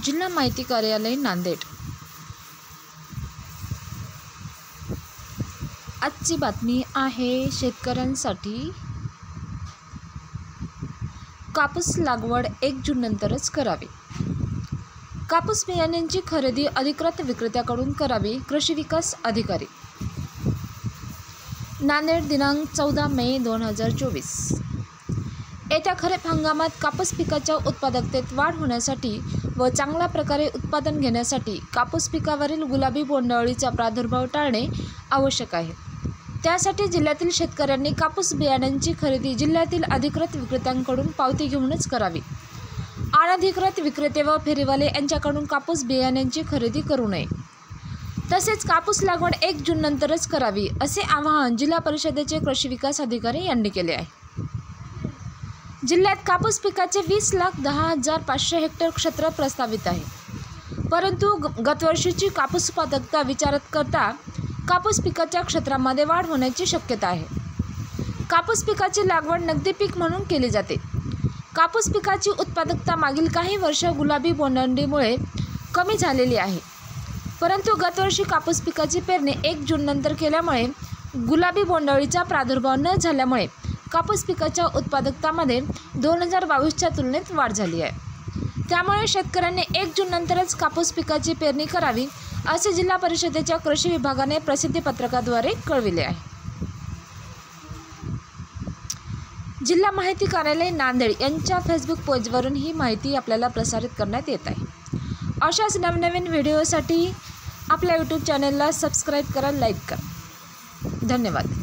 जिल्हा माहिती कार्यालय नांदेड। आजची बातमी आहे शेतकऱ्यांसाठी। कापूस लागवड 1 जून नंतरच करावी। कापूस बियाण्यांची खरेदी अधिकृत विक्रेत्याकडून करावी। कृषी विकास अधिकारी नांदेड दिनांक 14 मे 2024। येत्या खरीप हंगामात कापूस पिकाच्या उत्पादकतेत वाढ होण्यासाठी व चांगल्या प्रकारे उत्पादन घेण्यासाठी कापूस पिकावरील गुलाबी बोंडअळीचा प्रादुर्भाव टाळणे आवश्यक आहे। त्यासाठी जिल्ह्यातील शेतकऱ्यांनी कापूस बियाण्यांची खरेदी जिल्ह्यातील अधिकृत विक्रेत्यांकडून पावती घेऊनच करावी। अनधिकृत विक्रेते व फेरीवाले यांच्याकडून कापूस बियाण्यांची खरेदी करू नये। तसेच कापूस लागवड 1 जून नंतरच करावी असे आवाहन जिल्हा परिषदेचे कृषी विकास अधिकारी यांनी केले आहे। जिल्ह्यात कापूस पिकाचे 20,10,500 हेक्टर क्षेत्र प्रस्तावित आहे, परंतु गतवर्षीची कापूस उत्पादकता विचारात करता कापूस पिकाच्या क्षेत्रामध्ये वाढ होण्याची शक्यता आहे। कापूस पिकाची लागवड नगदी पीक म्हणून केली जाते। कापूस पिकाची उत्पादकता मागील काही वर्ष गुलाबी बोंडअळीमुळे कमी झालेली आहे, परंतु गतवर्षी कापूस पिकाची पेरणी 1 जून नंतर केल्यामुळे गुलाबी बोंडअळीचा प्रादुर्भाव न झाल्यामुळे कापूस पिकाच्या उत्पादकतामध्ये 2022च्या तुलनेत वाढ झाली आहे। त्यामुळे शेतकऱ्यांनी 1 जून नंतरच कापूस पिकाची पेरणी करावी असे जिल्हा परिषदेच्या कृषी विभागाने प्रसिद्धी पत्रकाद्वारे कळविले आहे। जिल्हा माहिती कार्यालय नांदेड यांच्या फेसबुक पेजवरून ही माहिती आपल्याला प्रसारित करण्यात येत आहे। अशाच नवनवीन व्हिडिओसाठी आपल्या यूट्यूब चॅनलला सबस्क्राईब करा, लाईक करा। धन्यवाद।